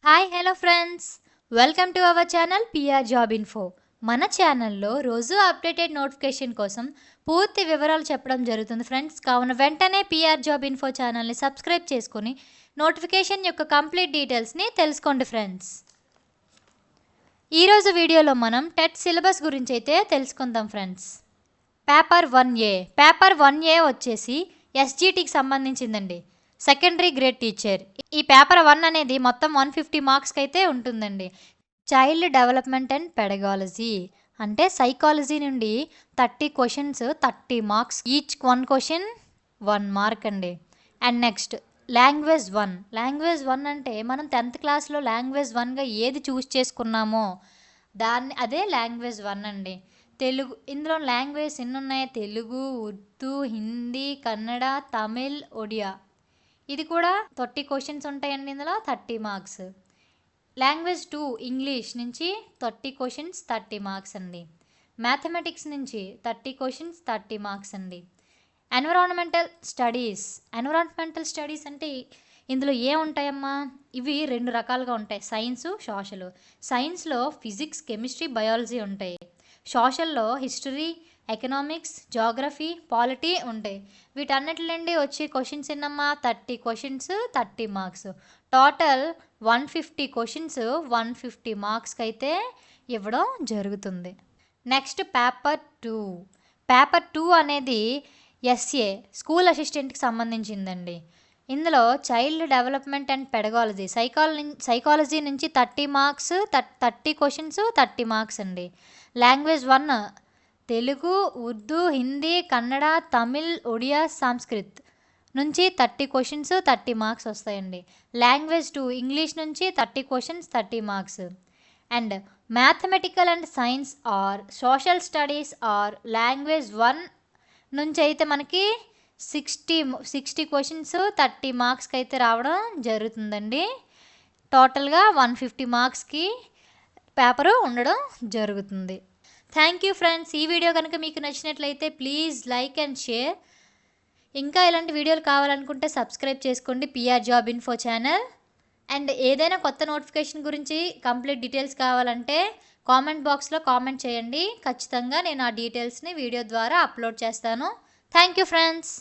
Hi hello friends, welcome to our channel PR job info. మన ఛానల్లో రోజు updated notification కోసం పూర్తి వివరాలు చెప్పడం జరుగుతుంది ఫ్రెండ్స్. కావున వెంటనే పిఆర్ జాబ్ ఇన్ఫో ఛానల్ని సబ్స్క్రైబ్ చేసుకొని నోటిఫికేషన్ యొక్క కంప్లీట్ డీటెయిల్స్ని తెలుసుకోండి ఫ్రెండ్స్. ఈరోజు వీడియోలో మనం టెట్ సిలబస్ గురించి అయితే తెలుసుకుందాం ఫ్రెండ్స్. పేపర్ 1A వచ్చేసి ఎస్జిటికి సంబంధించిందండి, సెకండరీ గ్రేడ్ టీచర్. ఈ పేపర్ 1 అనేది మొత్తం 150 మార్క్స్కి అయితే ఉంటుందండి. చైల్డ్ డెవలప్మెంట్ అండ్ పెడగాలజీ అంటే సైకాలజీ నుండి 30 questions, 30 marks. Each 1 question 1 mark అండి. అండ్ నెక్స్ట్ లాంగ్వేజ్ 1 అంటే మనం 10th క్లాస్లో లాంగ్వేజ్ 1గా ఏది చూస్ చేసుకున్నామో అదే లాంగ్వేజ్ 1 అండి. తెలుగు, ఇందులో లాంగ్వేజ్ ఎన్ని ఉన్నాయి? తెలుగు, ఉర్దూ, హిందీ, కన్నడ, తమిళ్, ఒడియా. ఇది కూడా 30 క్వశ్చన్స్ ఉంటాయండి. ఇందులో 30 మార్క్స్. లాంగ్వేజ్ 2 ఇంగ్లీష్ నుంచి 30 క్వశ్చన్స్, 30 మార్క్స్ అండి. మ్యాథమెటిక్స్ నుంచి 30 క్వశ్చన్స్, 30 మార్క్స్ అండి. ఎన్విరాన్మెంటల్ స్టడీస్ అంటే ఇందులో ఏముంటాయమ్మా? ఇవి 2 రకాలుగా ఉంటాయి, సైన్సు, సోషల్. సైన్స్లో ఫిజిక్స్, కెమిస్ట్రీ, బయాలజీ ఉంటాయి. సోషల్లో హిస్టరీ, ఎకనామిక్స్, జాగ్రఫీ, పాలిటీ ఉంటాయి. వీటన్నిటి నుండి వచ్చే క్వశ్చన్స్ ఎన్నమ్మా? 30 క్వశ్చన్స్, 30 మార్క్స్. టోటల్ 150 క్వశ్చన్స్, 150 మార్క్స్కి అయితే ఇవ్వడం జరుగుతుంది. నెక్స్ట్ పేపర్ 2 అనేది ఎస్ఏ, స్కూల్ అసిస్టెంట్కి సంబంధించిందండి. ఇందులో child development and pedagogy, psychology నుంచి 30 మార్క్స్, 30 క్వశ్చన్స్, 30 మార్క్స్ అండి. లాంగ్వేజ్ 1 తెలుగు, ఉర్దూ, హిందీ, కన్నడ, తమిళ్, ఒడియా, సంస్కృత్ నుంచి 30 క్వశ్చన్స్, 30 మార్క్స్ వస్తాయండి. లాంగ్వేజ్ 2 ఇంగ్లీష్ నుంచి 30 questions, 30 marks. And mathematical and science or social studies or language 1 నుంచి అయితే మనకి 60 క్వశ్చన్స్, 30 మార్క్స్కి అయితే రావడం జరుగుతుందండి. టోటల్గా 150 మార్క్స్కి పేపరు ఉండడం జరుగుతుంది. Thank you friends. ఈ వీడియో కనుక మీకు నచ్చినట్లయితే ప్లీజ్ లైక్ అండ్ షేర్. ఇంకా ఇలాంటి వీడియోలు కావాలనుకుంటే సబ్స్క్రైబ్ చేసుకోండి PR job info channel. And ఏదైనా కొత్త నోటిఫికేషన్ గురించి కంప్లీట్ డీటెయిల్స్ కావాలంటే కామెంట్ బాక్స్లో కామెంట్ చేయండి. ఖచ్చితంగా నేను ఆ డీటెయిల్స్ని వీడియో ద్వారా అప్లోడ్ చేస్తాను. Thank you friends.